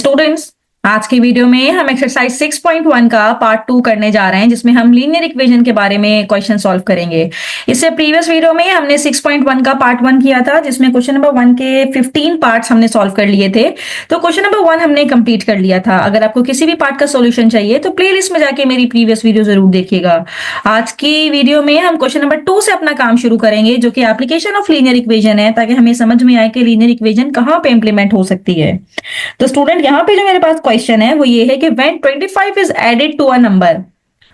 Students, आज की video में हम एक्सरसाइज 6.1 का पार्ट 2 करने जा रहे हैं, जिसमें हम लीनियर इक्वेशन के बारे में क्वेश्चन सॉल्व करेंगे। इससे प्रीवियस वीडियो में हमने 6.1 का पार्ट 1 किया था, जिसमें क्वेश्चन नंबर 1 के 15 पार्ट्स हमने सॉल्व कर लिए थे। तो क्वेश्चन नंबर 1 हमने कंप्लीट कर लिया था। अगर आपको किसी भी पार्ट का सॉल्यूशन चाहिए तो प्लेलिस्ट में जाके मेरी प्रीवियस वीडियो जरूर देखिएगा। आज की वीडियो में हम क्वेश्चन नंबर 2 से अपना काम शुरू करेंगे, जो कि एप्लीकेशन ऑफ लीनियर इक्वेशन है, ताकि हमें समझ में आए कि लीनियर इक्वेशन कहां पे इंप्लीमेंट हो सकती है। तो स्टूडेंट, यहाँ पे जो मेरे पास क्वेश्चन है वो ये है कि when 25 is added to a number,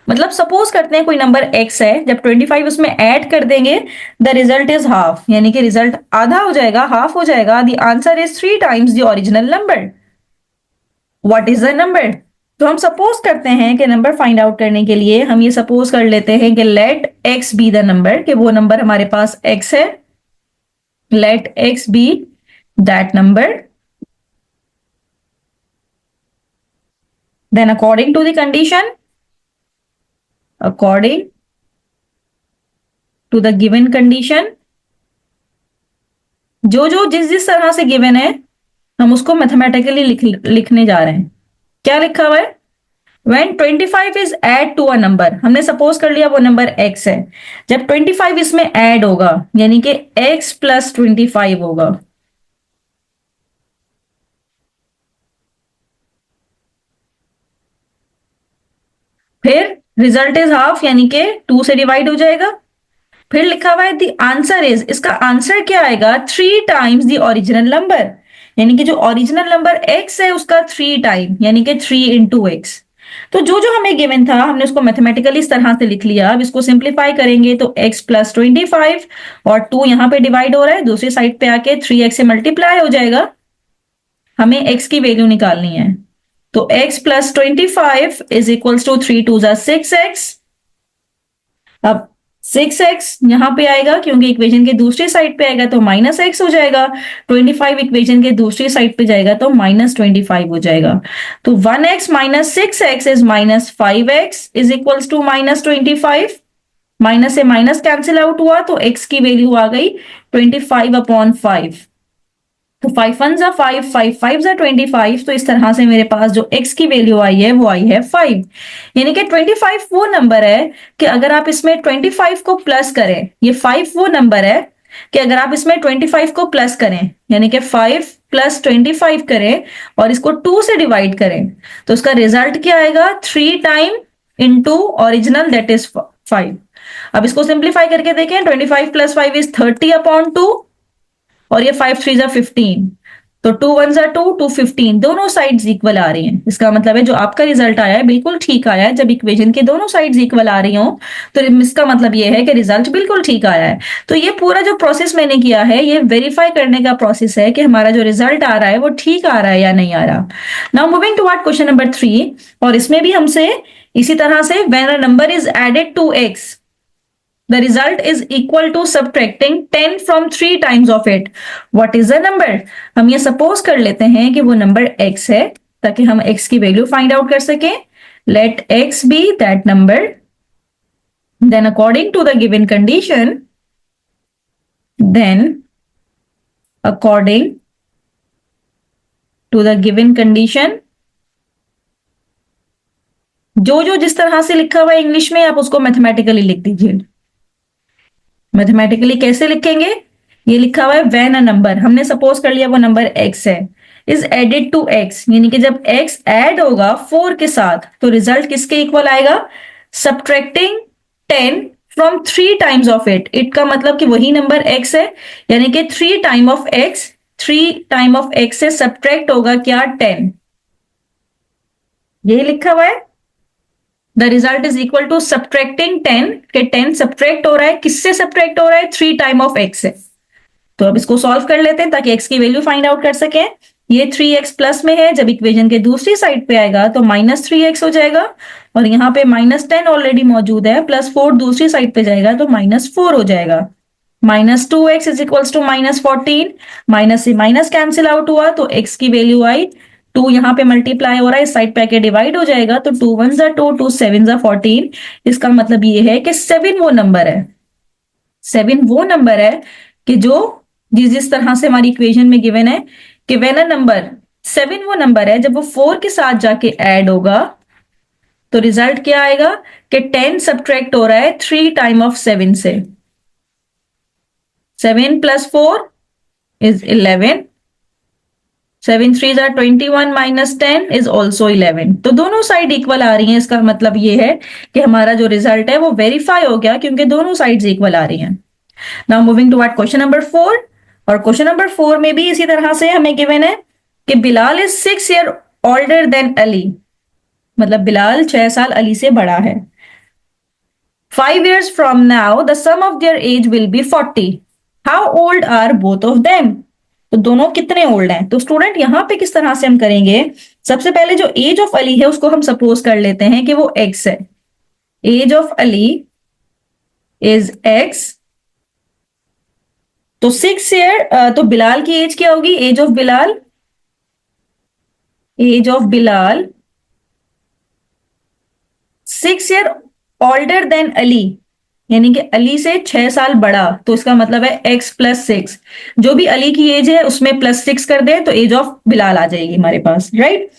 मतलब सपोज करते हैं कोई नंबर x है, जब 25 उसमें ऐड कर देंगे द रिजल्ट इज हाफ, यानी कि रिजल्ट आधा हो जाएगा, हाफ हो जाएगा। The answer is 3 times the original number. What is the number? तो हम सपोज करते हैं कि नंबर फाइंड आउट करने के लिए हम ये सपोज कर लेते हैं कि let x be the number, कि वो नंबर हमारे पास x है। Let x be that number, then according to the condition, according to the given condition, जो जो जिस जिस तरह से गिवन है हम उसको मैथमेटिकली लिखने जा रहे हैं। क्या लिखा हुआ है? When 25 is add to a number, हमने सपोज कर लिया वो नंबर x है। जब 25 इसमें ऐड होगा, यानी कि x प्लस 25 होगा, फिर रिजल्ट इज हाफ, यानी कि 2 से डिवाइड हो जाएगा। फिर लिखा हुआ है द आंसर इज, इसका आंसर क्या आएगा? 3 टाइम्स द ओरिजिनल नंबर, यानी कि जो ओरिजिनल नंबर x है उसका 3 टाइम, यानी कि 3 इंटू एक्स। तो जो जो हमें गिवन था हमने उसको मैथमेटिकली इस तरह से लिख लिया। अब इसको सिंप्लीफाई करेंगे तो x प्लस 25 और 2 यहां पे डिवाइड हो रहा है, दूसरी साइड पे आके 3x से मल्टीप्लाई हो जाएगा। हमें x की वैल्यू निकालनी है, तो x plus 25 is equals to 3 to 6x। अब 6x यहां पे आएगा, क्योंकि इक्वेशन के दूसरी साइड पे आएगा तो माइनस एक्स हो जाएगा। 25 इक्वेशन के दूसरी साइड पे जाएगा तो माइनस 25 हो जाएगा। तो 1x minus 6x is minus 5x is equals to minus 25। Minus से माइनस कैंसिल आउट हुआ तो x की वैल्यू आ गई 25/5। तो 5 1 जा 5, 5 5 जा 25। तो इस तरह से मेरे पास जो x की वैल्यू आई है वो आई है 5। यानी कि 25 वो नंबर है कि अगर आप इसमें 25 को प्लस करें, ये 5 वो नंबर है कि अगर आप इसमें 25 को प्लस करें, यानी कि 5 प्लस 25 करें और इसको 2 से डिवाइड करें, तो उसका रिजल्ट क्या आएगा? 3 time into original, that is 5। अब इसको सिंप्लीफाई करके देखें, 25 प्लस 5 इज 30/2 और ये 5 3 जा 15, तो 2 1 जा 2, 2 15, दोनों साइड्स इक्वल आ रही हैं। इसका मतलब है जो आपका रिजल्ट आया है बिल्कुल ठीक आया है। जब इक्वेशन के दोनों साइड्स इक्वल आ रही हो तो इसका मतलब ये है कि रिजल्ट बिल्कुल ठीक आया है। तो ये पूरा जो प्रोसेस मैंने किया है ये वेरीफाई करने का प्रोसेस है कि हमारा जो रिजल्ट आ रहा है वो ठीक आ रहा है या नहीं आ रहा। Now moving toward question number 3, और इसमें भी हमसे इसी तरह से when a number is added to x, the result is equal to subtracting 10 from 3 times of it. What is the number? हम ये सपोज कर लेते हैं कि वो नंबर x है, ताकि हम x की वैल्यू फाइंड आउट कर सकें। Let x be that number, then according to the given condition, then according to the given condition, जो जो जिस तरह से लिखा हुआ है इंग्लिश में आप उसको मैथमेटिकली लिख दीजिए। मैथमेटिकली कैसे लिखेंगे? ये लिखा हुआ है व्हेन अ नंबर, हमने सपोज कर लिया वो नंबर x है, इज एडेड टू x, यानी कि जब x ऐड होगा 4 के साथ तो रिजल्ट किसके इक्वल आएगा? Subtracting 10 from 3 times of it. It का मतलब कि वही नंबर x है, यानी कि 3 time of x, 3 time of x से सब्ट्रैक्ट होगा क्या? 10। यही लिखा हुआ है the result is equal to subtracting 10, के 10 सब्ट्रैक्ट हो रहा है, किससे सब्ट्रैक्ट हो रहा है? 3 टाइम ऑफ x से। तो अब इसको सॉल्व कर लेते हैं ताकि x की वैल्यू फाइंड आउट कर सकें। ये 3x प्लस में है, जब इक्वेशन के दूसरी साइड पे आएगा तो माइनस 3x हो जाएगा, और यहाँ पे माइनस 10 ऑलरेडी मौजूद है, प्लस 4 दूसरी साइड पे जाएगा तो माइनस 4 हो जाएगा। Minus 2x is equals to minus 14, minus से माइनस कैंसिल आउट हुआ तो x की वैल्यू आई 2, यहाँ पे मल्टीप्लाई हो रहा है, इस साइड पे आके डिवाइड हो जाएगा, तो 2 1 जा 2, 2 7 जा 14। इसका मतलब ये है कि 7 वो नंबर है, 7 वो नंबर है कि जो जिस जिस तरह से हमारी इक्वेशन में गिवन है कि व्हेन अ नंबर 7 वो नंबर है जब वो 4 के साथ जाके ऐड होगा तो रिजल्ट क्या आएगा कि 10 सब्ट्रैक्ट हो रहा है 3 टाइम ऑफ 7 से। 7 + 4 is 11। 7 3 jar 21 minus 10 is also 11। तो दोनों साइड इक्वल आ रही हैं। इसका मतलब ये है कि हमारा जो रिजल्ट है वो वेरीफाई हो गया क्योंकि दोनों साइड्स इक्वल आ रही हैं। Now moving to what question number 4। और क्वेश्चन नंबर 4 में भी इसी तरह से हमें गिवन है कि Bilal is 6 year older than Ali, मतलब बिलाल 6 साल अली से बड़ा है। 5 years from now the sum of their age will be 40. How old are both of them? तो दोनों कितने ओल्ड हैं? तो स्टूडेंट यहां पे किस तरह से हम करेंगे, सबसे पहले जो एज ऑफ अली है उसको हम सपोज कर लेते हैं कि वो x है। Age of Ali is x। तो 6 ईयर, तो बिलाल की एज क्या होगी? Age of Bilal, age of Bilal 6 year older than Ali, यानी कि अली से 6 साल बड़ा। तो इसका मतलब है x + 6, जो भी अली की एज है उसमें +6 कर दे तो एज ऑफ बिलाल आ जाएगी हमारे पास, राइट।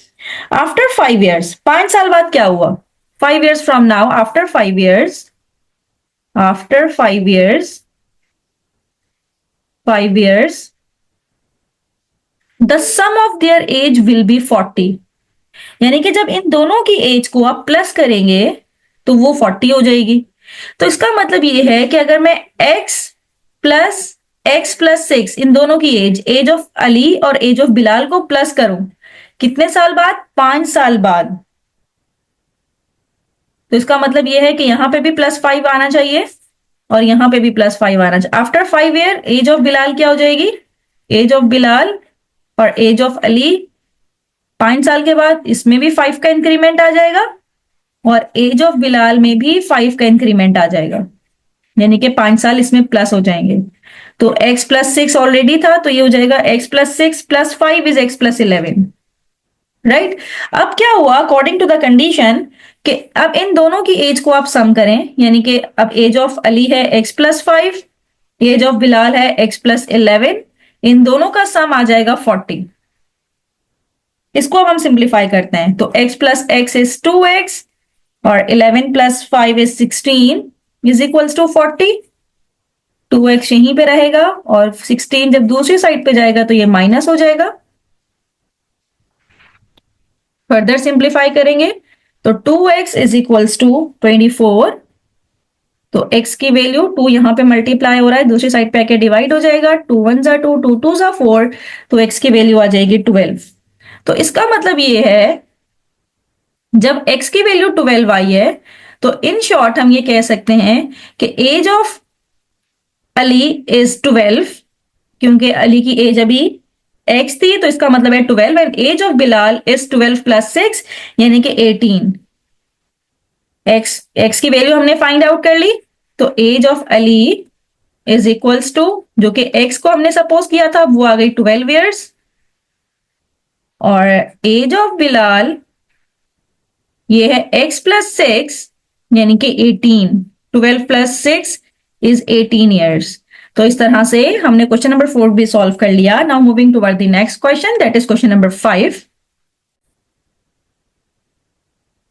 आफ्टर 5 years, 5 साल बाद क्या हुआ? 5 years from now, after 5 years, after 5 years, 5 years the sum of their age will be 40। यानी कि जब इन दोनों की एज को आप प्लस करेंगे तो वो 40 हो जाएगी। तो इसका मतलब ये है कि अगर मैं x + 6 इन दोनों की एज ऑफ अली और एज ऑफ बिलाल को प्लस करूं, कितने साल बाद? 5 साल बाद। तो इसका मतलब ये है कि यहां पे भी +5 आना चाहिए और यहां पे भी +5 आना चाहिए। After 5 year age of Bilal क्या हो जाएगी? एज ऑफ बिलाल और एज ऑफ अली 5 साल के बाद इसमें भी 5 का इंक्रीमेंट आ जाएगा और एज ऑफ बिलाल में भी 5 का इंक्रीमेंट आ जाएगा, यानी कि 5 साल इसमें प्लस हो जाएंगे। तो x + 6 ऑलरेडी था तो ये हो जाएगा x + 6 + 5 इज x + 11, राइट। अब क्या हुआ अकॉर्डिंग टू द कंडीशन कि अब इन दोनों की एज को आप सम करें, यानी कि अब एज ऑफ अली है x + 5, एज ऑफ बिलाल है x + 11, इन दोनों का सम आ जाएगा 40। इसको अब हम सिंप्लीफाई करते हैं तो x + x इज 2x और 11 + 5 is 16 is equals to 40। 2x यहीं पे रहेगा और 16 जब दूसरी साइड पे जाएगा तो ये माइनस हो जाएगा। फर्दर सिंप्लीफाई करेंगे तो 2x इज इक्वल्स टू 24। तो x की वैल्यू 2 यहां पे मल्टीप्लाई हो रहा है, दूसरी साइड पे आके डिवाइड हो जाएगा। 2 1 ज़ा 2, 2 2 ज़ा 4, तो x की वैल्यू आ जाएगी 12। तो इसका मतलब ये है जब x की वैल्यू 12 आई है तो इन शॉर्ट हम ये कह सकते हैं कि एज ऑफ अली इज 12, क्योंकि अली की एज अभी x थी तो इसका मतलब है 12, and age of Bilal is 12 + 6 यानी कि 18। x की वैल्यू हमने फाइंड आउट कर ली तो age of Ali is equals to, जो कि x को हमने सपोज किया था वो आ गई 12 इयर्स, और एज ऑफ बिलाल ये है x + 6 यानी कि 18। 12 + 6 इज 18 ईयर्स। तो इस तरह से हमने क्वेश्चन नंबर 4 भी सॉल्व कर लिया। Now moving toward the next question, that is question number 5।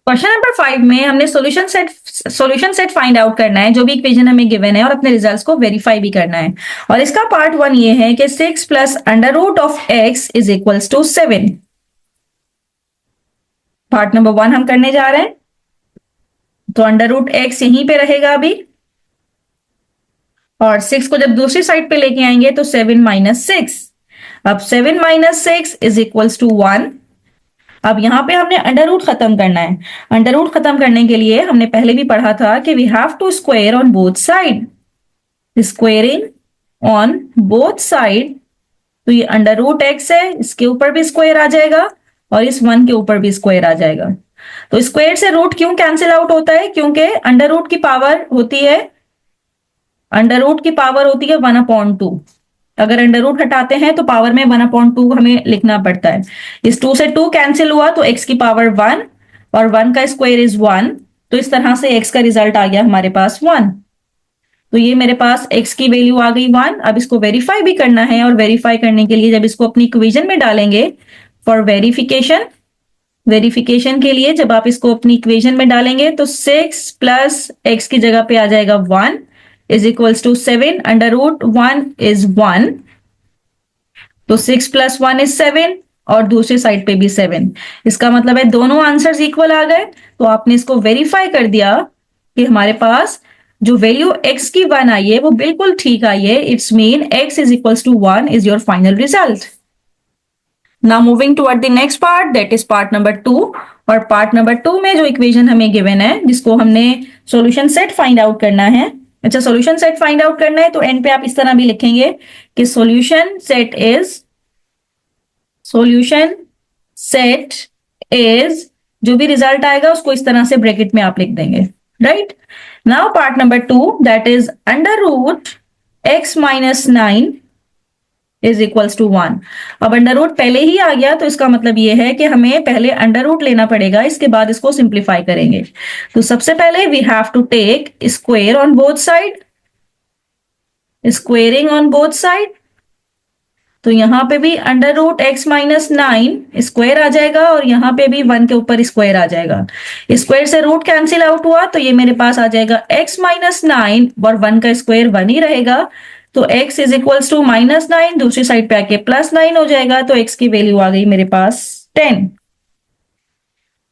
Question number 5 में हमने सॉल्यूशन सेट फाइंड आउट करना है, जो भी इक्वेशन हमें गिवन है, और अपने रिजल्ट्स को वेरीफाई भी करना है। और इसका पार्ट 1 ये है कि 6 + √(x) is equals to 7। Part number 1 हम करने जा रहे हैं। तो √(x) यहीं पे रहेगा अभी, और 6 को जब दूसरी साइड पे लेके आएंगे तो 7 - 6। अब 7 - 6 इज इक्वल्स टू 1। अब यहां पे हमने अंडर रूट खत्म करना है। अंडर रूट खत्म करने के लिए हमने पहले भी पढ़ा था कि we have to square on both side. Squaring on both side, तो ये √(x) है, इसके ऊपर भी स्क्वायर आ जाएगा और इस 1 के ऊपर भी स्क्वायर आ जाएगा। तो स्क्वायर से रूट क्यों कैंसिल आउट होता है? क्योंकि अंडर रूट की पावर होती है, अंडर रूट की पावर होती है 1/2। अगर अंडर रूट हटाते हैं तो पावर में 1/2 हमें लिखना पड़ता है। इस 2 से 2 कैंसिल हुआ तो x की पावर 1 और 1 का स्क्वायर इज 1। तो इस तरह से x का रिजल्ट आ गया हमारे पास 1। तो ये मेरे पास x की वैल्यू आ गई 1। अब इसको वेरीफाई भी करना है, और वेरीफाई करने के लिए जब इसको अपनी इक्वेशन में डालेंगे फॉर वेरिफिकेशन के लिए जब आप इसको अपनी इक्वेशन में डालेंगे तो 6 प्लस एक्स की जगह पे आ जाएगा 1 is equals to 7, under root 1 is 1, तो 6 प्लस 1 इज 7 और दूसरी साइड पे भी 7। इसका मतलब है दोनों आंसर्स इक्वल आ गए। तो आपने इसको वेरीफाई कर दिया कि हमारे पास जो वैल्यू x की 1 आई है वो बिल्कुल ठीक आई है। It's mean x is equals to 1 is your final result. Now moving toward the next part, that is part number 2। और पार्ट नंबर 2 में जो इक्वेशन हमें गिवन है जिसको हमने सॉल्यूशन सेट फाइंड आउट करना है। अच्छा, सॉल्यूशन सेट फाइंड आउट करना है तो एंड पे आप इस तरह भी लिखेंगे कि सॉल्यूशन सेट इज जो भी रिजल्ट आएगा उसको इस तरह से ब्रैकेट में आप लिख देंगे, right. Now part number 2 that is under root x minus 9 is equals to 1। अब अंडर रूट पहले ही आ गया तो इसका मतलब ये है कि हमें पहले अंडर रूट लेना पड़ेगा, इसके बाद इसको सिंप्लीफाई करेंगे। तो सबसे पहले we have to take square on both side, squaring on both side. तो यहां पे भी under root x minus 9 square आ जाएगा और यहां पे भी 1 के ऊपर स्क्वायर आ जाएगा। स्क्वायर से रूट कैंसिल आउट हुआ तो ये मेरे पास आ जाएगा x माइनस 9 और 1 का स्क्वायर 1 ही रहेगा। तो x is equals to minus 9, दूसरी साइड पे आके प्लस 9 हो जाएगा। तो x की वैल्यू आ गई मेरे पास 10।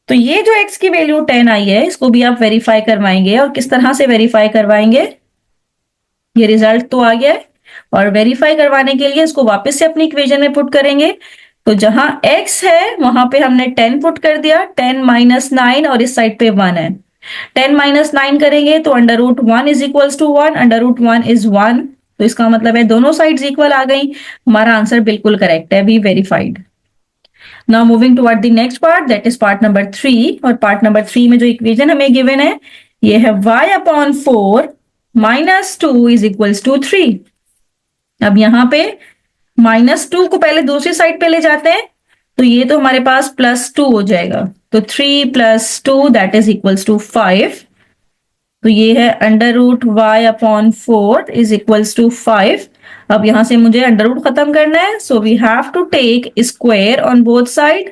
तो ये जो x की वैल्यू 10 आई है इसको भी आप वेरीफाई करवाएंगे। और किस तरह से वेरीफाई करवाएंगे, ये रिजल्ट तो आ गया है और वेरीफाई करवाने के लिए इसको वापस से अपनी इक्वेशन में पुट करेंगे। तो जहां x है वहां पे हमने 10 पुट कर दिया, 10 माइनस 9 और इस साइड पे 1 है। 10 माइनस 9 करेंगे तो under root 1 is equals to 1, under root 1 is 1। तो इसका मतलब है दोनों साइड्स इक्वल आ गई। हमारा आंसर बिल्कुल करेक्ट है, we verified. Now moving toward the next part that is part number 3। और पार्ट नंबर 3 में जो इक्वेशन हमें गिवन है ये है y upon 4 minus 2 is equals to 3। अब यहां पे -2 को पहले दूसरी साइड पे ले जाते हैं तो ये तो हमारे पास +2 हो जाएगा। तो 3 + 2 दैट इज इक्वल्स टू 5। तो ये है under root y upon 4 is equals to 5। अब यहां से मुझे अंडर रूट खत्म करना है, so we have to take square on both side,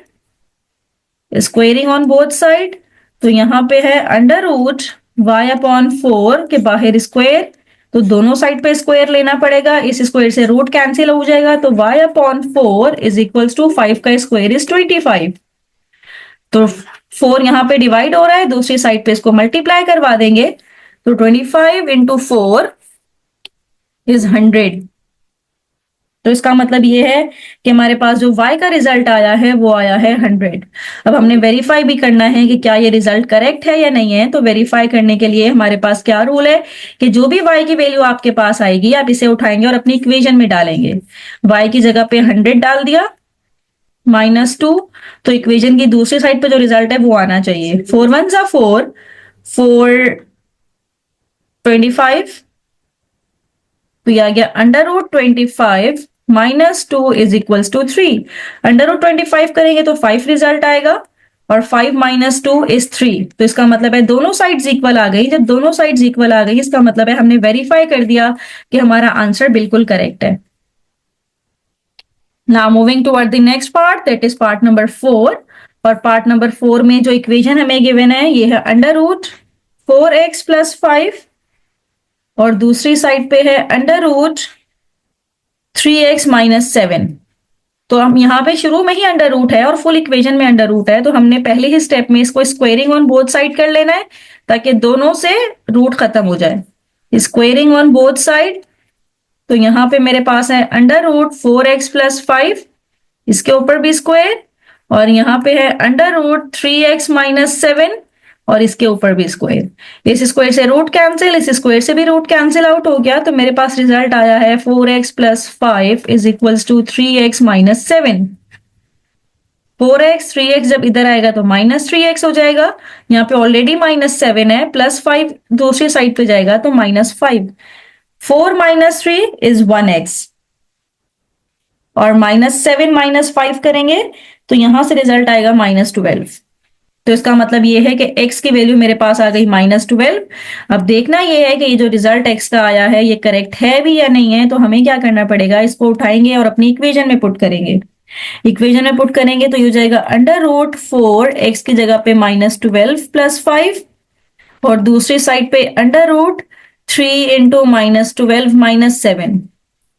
squaring on both side. तो यहां पे है अंडर रूट y अपॉन 4 के बाहर स्क्वायर, तो दोनों साइड पे स्क्वायर लेना पड़ेगा। इस स्क्वायर से रूट कैंसिल हो जाएगा तो y upon 4 is equals to 5 का स्क्वायर इज 25। तो 4 यहां पे डिवाइड हो रहा है, दूसरी साइड पे इसको मल्टीप्लाई करवा देंगे तो 25 इंटू 4 इज 100। तो इसका मतलब ये है कि हमारे पास जो y का रिजल्ट आया है वो आया है 100। अब हमने वेरीफाई भी करना है कि क्या ये रिजल्ट करेक्ट है या नहीं है। तो वेरीफाई करने के लिए हमारे पास क्या रूल है कि जो भी y की वैल्यू आपके पास आएगी आप इसे उठाएंगे और अपनी इक्वेशन में डालेंगे। y की जगह पे 100 डाल दिया, -2, तो इक्वेशन की दूसरी साइड पे जो रिजल्ट है वो आना चाहिए। 4 1 जा 4, 4 25, तो ये आ गया under root 25 -2 is equals to 3। Under root 25 करेंगे तो 5 रिजल्ट आएगा और 5 - 2 इज 3। तो इसका मतलब है दोनों साइड्स इक्वल आ गई। जब दोनों साइड्स इक्वल आ गई इसका मतलब है हमने वेरीफाई कर दिया कि हमारा आंसर बिल्कुल करेक्ट है। Now moving toward the next part that is part number 4। और पार्ट नंबर 4 में जो इक्वेशन हमें गिवन है ये है अंडर रूट 4x + 5 और दूसरी साइड पे है अंडर रूट 3x - 7। तो हम यहाँ पे शुरू में ही अंडर रूट है और फुल इक्वेशन में अंडर रूट है, तो हमने पहले ही स्टेप में इसको स्क्वेयरिंग ऑन बोथ साइड कर लेना है ताकि दोनों से रूट खत्म हो जाए। स्क्वेयरिंग ऑन बोथ साइड, तो यहाँ पे मेरे पास है अंडर रूट 4x + 5, इसके ऊपर भी स्क्वायर, और यहाँ पे है अंडर रूट 3x - 7 और इसके ऊपर भी स्क्वायर। इस स्क्वायर से रूट कैंसिल, इस स्क्वायर से भी रूट कैंसिल आउट हो गया, तो मेरे पास रिजल्ट आया है 4x + 5 is equals to 3x - 7। 4x 3x जब इधर आएगा तो -3x हो जाएगा। यहाँ पे ऑलरेडी -7 है, +5 दूसरी साइड पे जाएगा तो -5। 4 - 3 इज 1x और -7 - 5 करेंगे तो यहां से रिजल्ट आएगा -12। तो इसका मतलब ये है कि x की वैल्यू मेरे पास आ गई -12। अब देखना ये है कि ये जो रिजल्ट x का आया है ये करेक्ट है भी या नहीं है। तो हमें क्या करना पड़ेगा, इसको उठाएंगे और अपनी इक्वेशन में पुट करेंगे। इक्वेशन में पुट करेंगे तो ये हो जाएगा √4 x की जगह पे -12 + 5 और दूसरी साइड पे √3 इंटू -12 - 7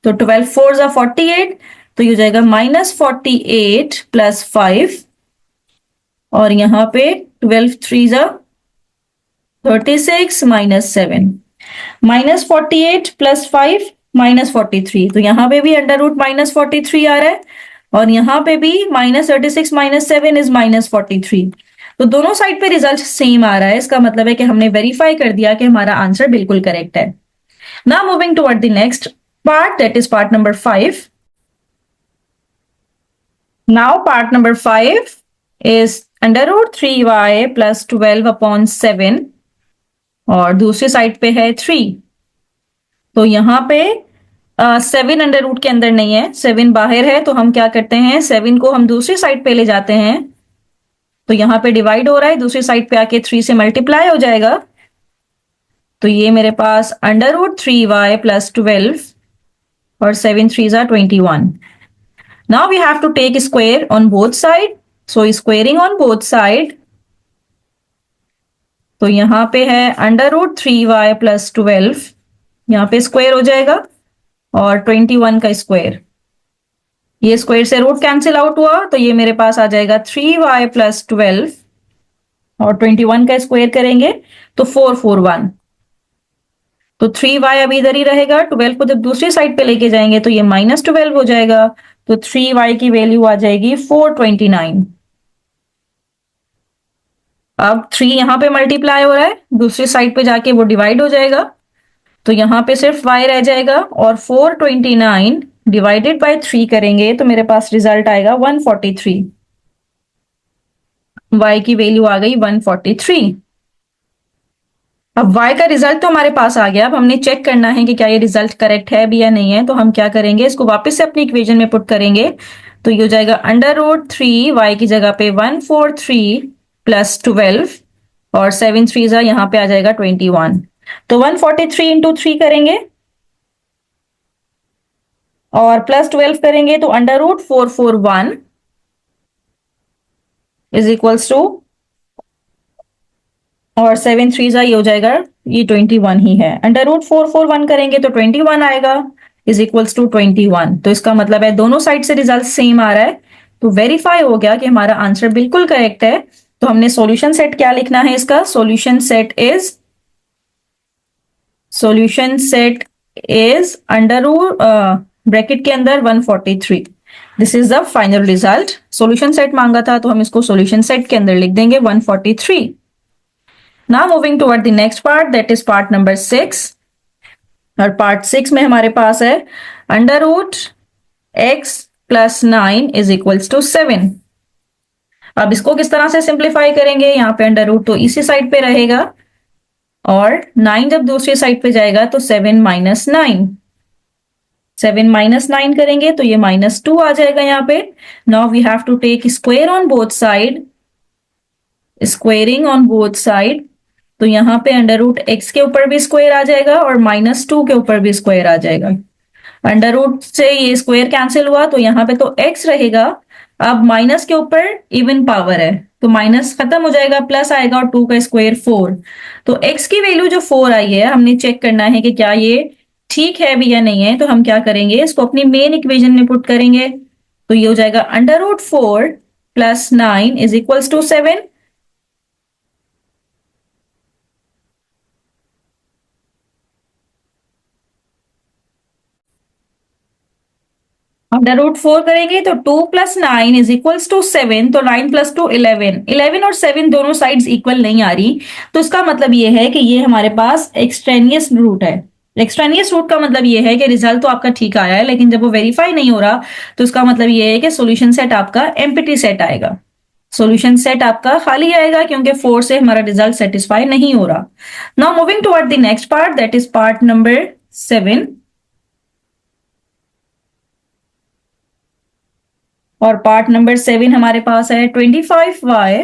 तो 12 4 ज़ा 48 तो ये हो जाएगा -48 + 5 और यहाँ पे 12 3 ज़ा 36 - 7 -48 + 5 -43 तो यहाँ पे भी √-43 आ रहा है और यहाँ पे भी -36 - 7 इज -43 तो दोनों साइड पे रिजल्ट सेम आ रहा है। इसका मतलब है कि हमने वेरीफाई कर दिया कि हमारा आंसर बिल्कुल करेक्ट है। Now moving toward the next part, that is part number 5। Now part number 5 is √3y + 12/7 और दूसरी साइड पे है 3 तो यहाँ पे 7 अंडर रूट के अंदर नहीं है, 7 बाहर है तो हम क्या करते हैं 7 को हम दूसरी साइड पे ले जाते हैं तो यहाँ पे डिवाइड हो रहा है, दूसरी साइड पे आके 3 से मल्टीप्लाई हो जाएगा तो ये मेरे पास √3y + 12 और 7 3 ज़ा 21। Now we have to take square on both side, so squaring on both side तो यहाँ पे है √3y + 12 यहाँ पे स्क्वायर हो जाएगा और 21 का स्क्वायर, ये स्क्वायर से रूट कैंसिल आउट हुआ तो ये मेरे पास आ जाएगा 3y + 12 और 21 का स्क्वायर करेंगे तो 441 तो 3y अभी इधर ही रहेगा, 12 को जब दूसरी साइड पे लेके जाएंगे तो ये -12 हो जाएगा तो 3y की वैल्यू आ जाएगी 429। अब 3 यहां पे मल्टीप्लाई हो रहा है, दूसरी साइड पे जाके वो डिवाइड हो जाएगा तो यहां पे सिर्फ y रह जाएगा और 429 डिवाइडेड बाय 3 करेंगे तो मेरे पास रिजल्ट आएगा 143। y की वैल्यू आ गई 143। अब y का रिजल्ट तो हमारे पास आ गया, अब हमने चेक करना है कि क्या ये रिजल्ट करेक्ट है भी या नहीं है तो हम क्या करेंगे इसको वापस से अपनी इक्वेशन में पुट करेंगे तो ये हो जाएगा √3 y की जगह पे 143 + 12 और 7 3 ज़ा यहाँ पे आ जाएगा 21 तो 143 इंटू 3 करेंगे और +12 करेंगे तो √441 इज इक्वल्स टू और 7 3 ज़ा ये हो जाएगा ये 21 ही है, √441 करेंगे तो 21 आएगा इज इक्वल्स टू 21 तो इसका मतलब है दोनों साइड से रिजल्ट सेम आ रहा है तो वेरीफाई हो गया कि हमारा आंसर बिल्कुल करेक्ट है। तो हमने सॉल्यूशन सेट क्या लिखना है इसका, solution set is under bracket के अंदर 143। This is the final result. Solution set मांगा था तो हम इसको सॉल्यूशन सेट के अंदर लिख देंगे 143। Now moving toward the next part, that is part number 6 और पार्ट 6 में हमारे पास है √x + 9 इज इक्वल्स टू 7। अब इसको किस तरह से सिंप्लीफाई करेंगे, यहाँ पे √ तो इसी साइड पे रहेगा और 9 जब दूसरी साइड पे जाएगा तो 7 - 9 7 - 9 करेंगे तो ये -2 आ जाएगा यहाँ पे। Now we have to take square on both side, squaring on both side तो यहाँ पे √x के ऊपर भी स्क्वायर आ जाएगा और -2 के ऊपर भी स्क्वायर आ जाएगा। √ से ये स्क्वायर कैंसिल हुआ तो यहाँ पे तो x रहेगा, अब माइनस के ऊपर इवन पावर है तो माइनस खत्म हो जाएगा, प्लस आएगा और 2 का स्क्वायर 4 तो x की वैल्यू जो 4 आई है हमने चेक करना है कि क्या ये ठीक है भी या नहीं है तो हम क्या करेंगे इसको अपनी मेन इक्वेशन में पुट करेंगे तो ये हो जाएगा √4 + 9 इज इक्वल्स टू 7। √4 करेंगे तो 2 + 9 इज इक्वल्स टू 7 तो 9 + 2 11 11 और 7 दोनों साइड्स इक्वल नहीं आ रही तो इसका मतलब ये है कि ये हमारे पास एक्सट्रेनियस रूट है। एक्सट्रेनियस रूट का मतलब ये है कि रिजल्ट तो आपका ठीक आया है लेकिन जब वो वेरीफाई नहीं हो रहा तो इसका मतलब ये है कि सॉल्यूशन सेट आपका एम्प्टी सेट आएगा, सॉल्यूशन सेट आपका खाली आएगा क्योंकि 4 से हमारा रिजल्ट सेटिस्फाई नहीं हो रहा। Now moving toward the next part, that is part number 7 और पार्ट नंबर 7 हमारे पास है 25y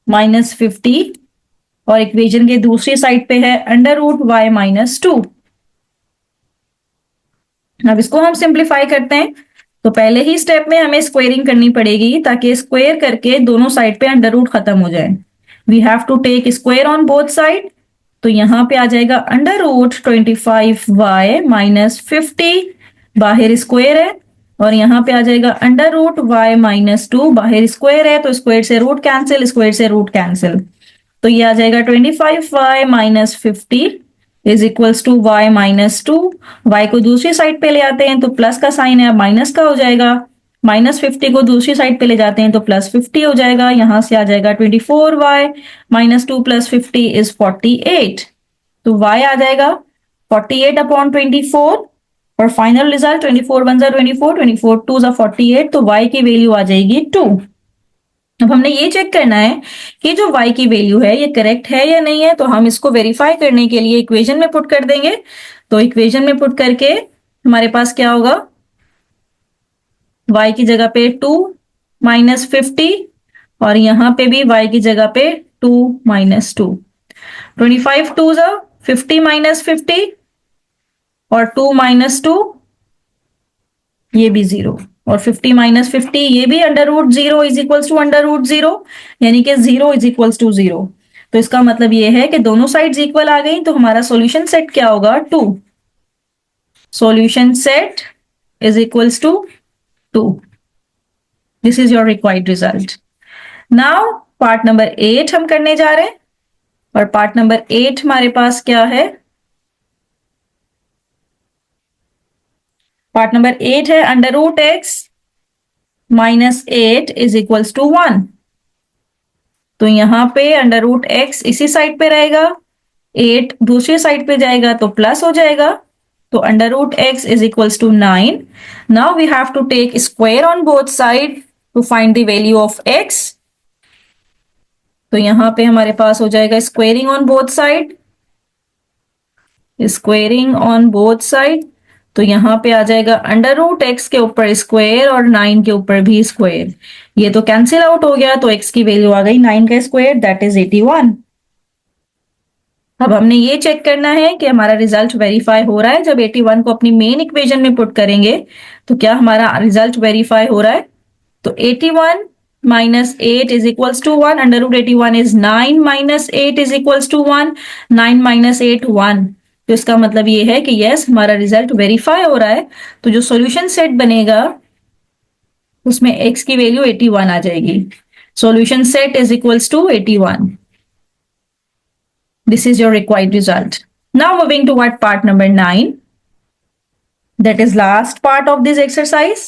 - 50 और इक्वेशन के दूसरी साइड पे है √y - 2। अब इसको हम सिंप्लीफाई करते हैं तो पहले ही स्टेप में हमें स्क्वेयरिंग करनी पड़ेगी ताकि स्क्वेयर करके दोनों साइड पे अंडर रूट खत्म हो जाए। We have to take square on both side. तो यहां पे आ जाएगा अंडर रूट 25y माइनस 50, बाहर स्क्वेयर है, और यहां पे आ जाएगा अंडर रूट y माइनस 2, बाहर स्क्वेयर है तो स्क्वेयर से रूट कैंसिल, स्क्वेयर से रूट कैंसिल। तो ये आ जाएगा 25y minus 50 is equals to y minus 2। y को दूसरी साइड पे ले आते हैं तो प्लस का साइन है, अब माइनस का हो जाएगा। माइनस 50 को दूसरी साइड पे ले जाते हैं तो प्लस 50 हो जाएगा। यहां से आ जाएगा 24y माइनस 2 प्लस 50 इज 48। तो y आ जाएगा 48 अपॉन 24, और फाइनल रिजल्ट 24 वन जा 24, 24 टू जा 48, तो y की वैल्यू आ जाएगी 2। अब हमने ये चेक करना है कि जो y की वैल्यू है ये करेक्ट है या नहीं है, तो हम इसको वेरीफाई करने के लिए इक्वेशन में पुट कर देंगे। तो इक्वेशन में पुट करके हमारे पास क्या होगा, y की जगह पे 2 माइनस 50, और यहां पे भी y की जगह पे 2 माइनस 2। 25 टू जा 50 माइनस 50, और 2 माइनस 2 ये भी 0, और 50 माइनस 50 ये भी under root 0 is equals to under root 0, यानी कि 0 इज इक्वल्स टू 0। तो इसका मतलब ये है कि दोनों साइड्स इक्वल आ गई, तो हमारा सॉल्यूशन सेट क्या होगा, 2। Solution set is equals to 2। This is your required result. Now part number 8 हम करने जा रहे हैं, और पार्ट नंबर 8 हमारे पास क्या है, पार्ट नंबर 8 है under root x minus 8 is equals to 1। तो यहां पे अंडर रूट x इसी साइड पे रहेगा, 8 दूसरी साइड पे जाएगा तो प्लस हो जाएगा, तो under root x is equals to 9। Now we have to take square on both side to find the value of x। तो यहां पे हमारे पास हो जाएगा squaring on both side, squaring on both side. तो यहां पे आ जाएगा अंडर रूट एक्स के ऊपर स्क्वायर और 9 के ऊपर भी स्क्वायर, ये तो कैंसिल आउट हो गया, तो x की वैल्यू आ गई 9 का स्क्वायर, दैट इज 81। अब हमने ये चेक करना है कि हमारा रिजल्ट वेरीफाई हो रहा है। जब 81 को अपनी मेन इक्वेशन में पुट करेंगे तो क्या हमारा रिजल्ट वेरीफाई हो रहा है। तो 81 minus 8 is equals to 1, under root 81 is 9 minus 8 is equals to 1, 9 minus 8 1। तो इसका मतलब ये है कि यस हमारा रिजल्ट वेरीफाई हो रहा है। तो जो सॉल्यूशन सेट बनेगा उसमें x की वैल्यू 81 आ जाएगी। Solution set is equals to 81। This is your required result. Now moving toward part number 9. That is last part of this exercise.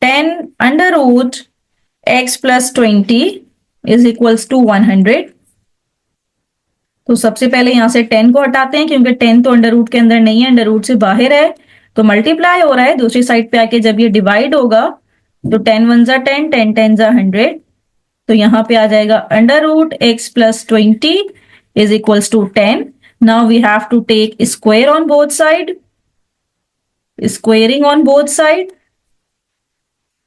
10 under root x plus 20 is equals to 100. तो सबसे पहले यहां से 10 को हटाते हैं क्योंकि 10 तो अंडर रूट के अंदर नहीं है, अंडर रूट से बाहर है, तो मल्टीप्लाई हो रहा है। दूसरी साइड पे आके जब ये डिवाइड होगा तो 10 वन जा 10, 10 10 जा 100। तो यहां पे आ जाएगा under root x plus 20 is equals to 10. Now we have to take square on both side, squaring on both side.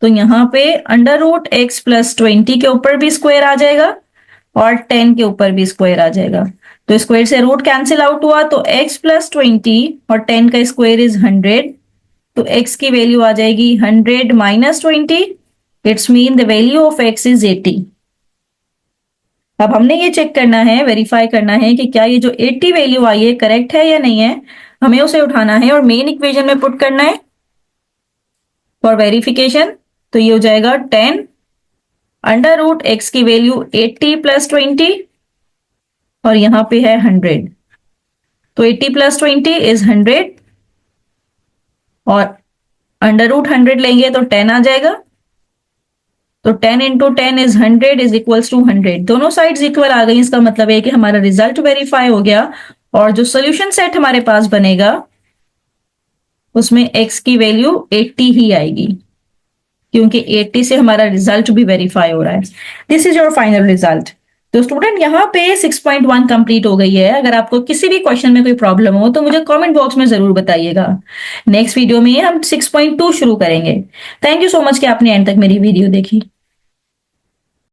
तो यहां पे अंडर रूट x plus 20 के ऊपर भी स्क्वायर आ जाएगा और 10 के ऊपर भी स्क्वायर आ जाएगा, तो स्क्वायर से रूट कैंसिल आउट हुआ, तो x plus 20 और 10 का स्क्वायर इज 100, तो x की वैल्यू आ जाएगी 100 minus 20, it's mean the value of x is 80। अब हमने ये चेक करना है, वेरीफाई करना है कि क्या ये जो 80 वैल्यू आई है करेक्ट है या नहीं है। हमें उसे उठाना है और मेन इक्वेशन में पुट करना है फॉर वेरिफिकेशन। तो ये हो जाएगा 10 अंडर रूट एक्स की वैल्यू 80 प्लस 20, और यहां पे है 100, तो 80 प्लस 20 इज 100, और अंडर रूट 100 लेंगे तो 10 आ जाएगा, तो 10 into 10 is 100 is equals to 100। दोनों साइड्स इक्वल आ गई, इसका मतलब है कि हमारा रिजल्ट वेरीफाई हो गया, और जो सोल्यूशन सेट हमारे पास बनेगा उसमें x की वैल्यू 80 ही आएगी, क्योंकि 80 से हमारा रिजल्ट भी वेरीफाई हो रहा है। This is your final result. तो स्टूडेंट यहाँ पे 6.1 कंप्लीट हो गई है। अगर आपको किसी भी क्वेश्चन में कोई प्रॉब्लम हो तो मुझे कमेंट बॉक्स में जरूर बताइएगा। नेक्स्ट वीडियो में हम 6.2 शुरू करेंगे। थैंक यू सो मच कि आपने एंड तक मेरी वीडियो देखी।